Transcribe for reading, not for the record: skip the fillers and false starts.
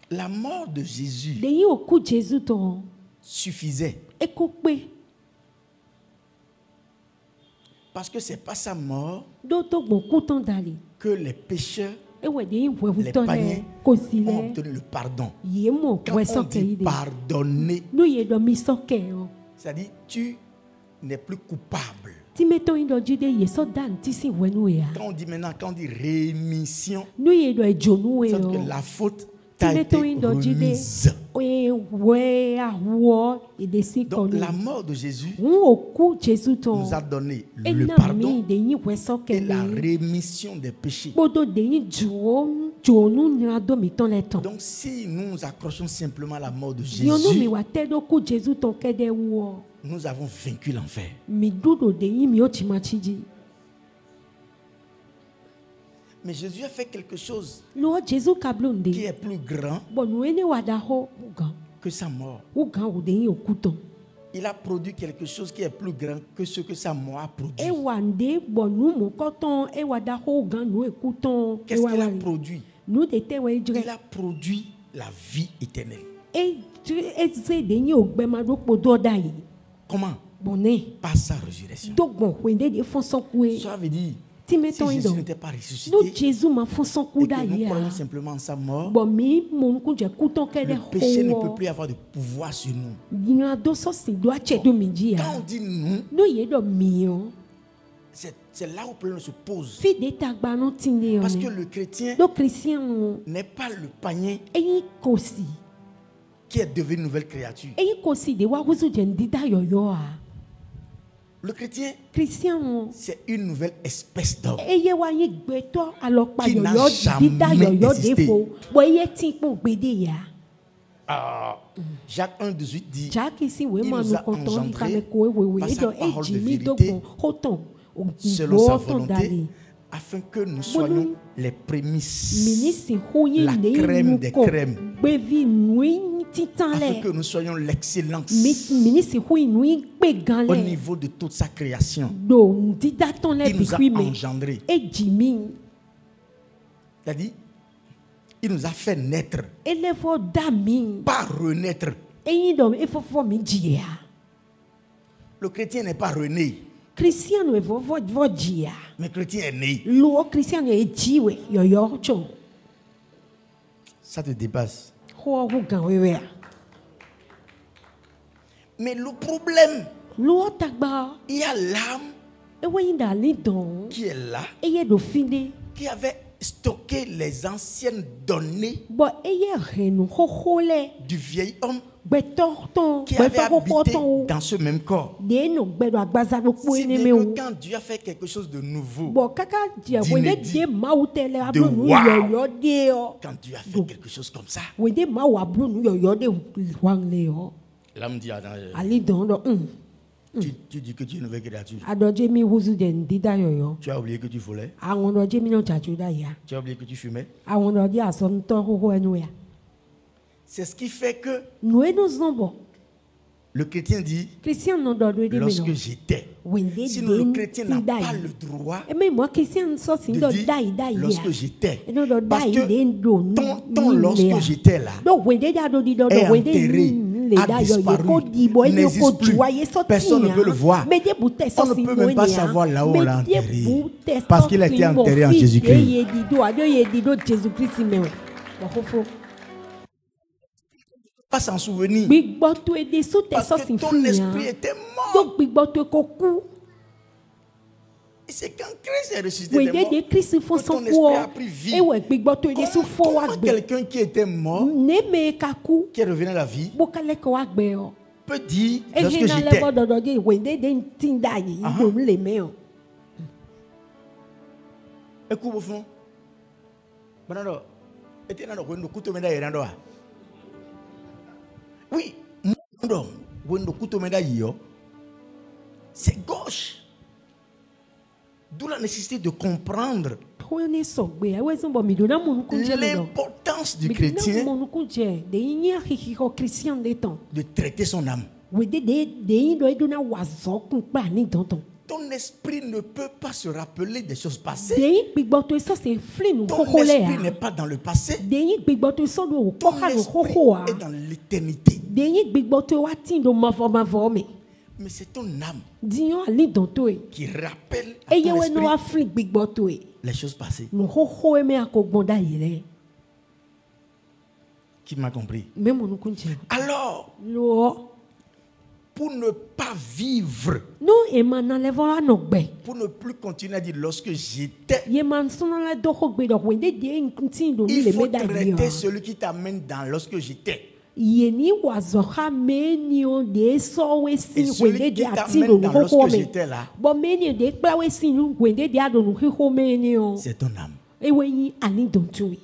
La mort de Jésus Deyi oku Jésus ton. suffisait. Ekokpe. Parce que ce n'est pas sa mort Doto bonku ton dali. que les pécheurs, Ewe deyi les wewutole. païens ont Kosile. obtenu le pardon. Yemo Quand on wesoke dit ide. pardonner, No yedo misoke o. c'est-à-dire tu n'es plus coupable. Timeto indo jide yeso dan tisi wenu ya. Quand on dit rémission, No yedo ejonu c'est o. que la faute t'a été Timeto indo jide. remise. Oye we awo edesi Donc konu. la mort de Jésus Oku Jésus ton. nous a donné le Enami pardon deyi wesoke et la le. rémission des péchés. Bodo deyi juo jonu nyado mi ton le ton. Donc si nous nous accrochons simplement à la mort de Diono mi Jésus, wa tedo ku Jésus ton kede wo. nous avons vaincu l'enfer. Mi dudo deyi mi otimachiji. Mais Jésus a fait quelque chose Lo Jésus qui kablonde. est plus grand Bon nous ene wada ho ugan. que sa mort. Ugan o deyi okuton. Il a produit quelque chose qui est plus grand que ce que sa mort a produit. E wande bon nous mo koton e wada ho ugan no ekuton. Qu'est-ce qu'il a produit? Nous de te we jre. Il a produit la vie éternelle. E se deyi ogbema do podo dai. Comment? Bonne. Par sa résurrection. Donc bon wende de fonson kwe. Ça veut dire, Ti si meton Jésus indo. n'était pas ressuscité No Jésus ma fonson et kuda que nous ya. croyons simplement en sa mort, Bon mi mon kunje kuton kede le péché ne peut ho. plus avoir de pouvoir sur nous. Dina do so si do ache do miji Quand ya. on dit nous, No yedo miyo. c'est là où le problème se pose. Fi de tagba no tinde Parce yo. que le chrétien Do Christian o. n'est pas le païen Eyi kosi. qui est devenu une nouvelle créature. Eyi kosi de wa wuzu je ndida yoyo a. Le chrétien, Christian o. c'est une nouvelle espèce d'homme. Eye wa yi gbeto alopa Qui n'a yoyo jamais dida yoyo existé. defo. Bo eye tin pon gbede ya. Jacques 1,18 dit, Jaki si we il ma nous no a konton engendrés ikame ko we par we sa do parole de ejimi vérité, dogbon hoton. selon sa Oton volonté, dali. afin que nous soyons les prémices, Ministre huyi la ne crème des nuko. crèmes, Bevi nui titan afin le. que nous soyons l'excellence Ministre huyi nui pe gan au le. niveau de toute sa création. Do ndida ton le Il nous a bikwi me. engendrés. Ejimi. C'est-à-dire, il nous a fait naître, Elevo dami. pas renaître. Eyin dom efofo mi jia. Le chrétien n'est pas rené, Christian we vo jia. mais le chrétien est né. Lo Christian e jiwe yoyo cho. Ça te dépasse. Ho hu gan wewe a. Mais le problème, Lo tagba. il y a l'âme Ewe yin da li don. qui est là, Eye do finde. qui avait stocké les anciennes données Bo eye renu ho le. du vieil homme Gbeto ton. qui avait Gbeto ho habité ton. dans ce même corps. De no gbedo agbaza do po Si ene bien me que o. quand Dieu a fait quelque chose de nouveau, Bo kaka dia wende d'inédit, de ma utele de ablu nu wow. yoyo de o. quand Dieu a fait quelque chose comme ça, Wende ma wa ablu nu yoyo de wang le o. l'âme dit, attends, Ali don do. tu dis que tu es une nouvelle créature. Adoje mi wuzu de ndida yoyo. Tu as oublié que tu volais, Awon doje mi no chachuda ya. tu as oublié que tu fumais. Awon doje ason to ho enu ya. C'est ce qui fait que No eno zombo. le chrétien dit, Christian no do de me lorsque no. j'étais. Wende Sinon, le de chrétien n'a pas le droit E me mo Christian so sin de do dire dai ya. lorsque j'étais. E no do Parce dai que de do ton lorsque j'étais là do wende da do di do est wende enterré, le a da yo disparu, ko di bo e ko n'existe plus. juwa ye so Personne ne peut le voir. Me de bute so On ne sin peut même pas savoir là où on l'a enterré. enterré. Parce qu'il a été enterré en Jésus-Christ. Ye di do ado ye di do Jésus-Christ me. Bo fofo. Pas s'en souvenir. Gbigbo to e de so te Parce so que sin ton fun esprit ya. était mort. Do gbigbo to ko ku. Et c'est quand Christ est ressuscité des Wende morts de Christ fo que son ton ku o. esprit a pris vie. E we gbigbo to e de so fo wa Comment gbe. quelqu'un qui était mort, Ne me ka ku. qui est revenu à la vie, Bo kale ko wa gbe o. peut dire, E lorsque je na j'étais, level dodo de wende de tinda yi do le me o. écoute au fond. Banano, était dans le coin de couteau médaille dans le oui, c'est gauche. D'où la nécessité de comprendre Pone so gbe e we so bo mi do na mo nu ku je me do. l'importance du Mi do na chrétien mo nu ku je de yin akiki ko Christian de ton. de traiter son âme. Wende de yin do e do na wa zo kun pa ni don ton. ton esprit ne peut pas se rappeler des choses passées. Deyi gbigboto eso se fli nu Ton koko le esprit ya. n'est pas dans le passé. Deyi gbigboto eso do Ton koka no esprit koko a. est dans l'éternité. Deyi gbigboto wa tin do mavo me. Mais c'est ton âme Diyon ali donto e. qui rappelle à Eye ton we no esprit wa fli gbigboto e. les choses passées. Nu koko e me akogbonda yire. Qui m'a compris? Me mo nu kunche. Alors, Lo pour ne pas vivre, no e mana levora no gbe. pour ne plus continuer à dire lorsque j'étais, Ye man sono la do ko gbe do wende de ntin do mi il le faut me da traiter yo. celui qui t'amène dans lorsque j'étais. Yeni wazoha menio de so we Et sin celui wende qui de ati t'amène do dans no ko lorsque me. j'étais là, Bo menio de kla we sin wende de ado no ko menio. c'est ton âme. E we yin ani donto e.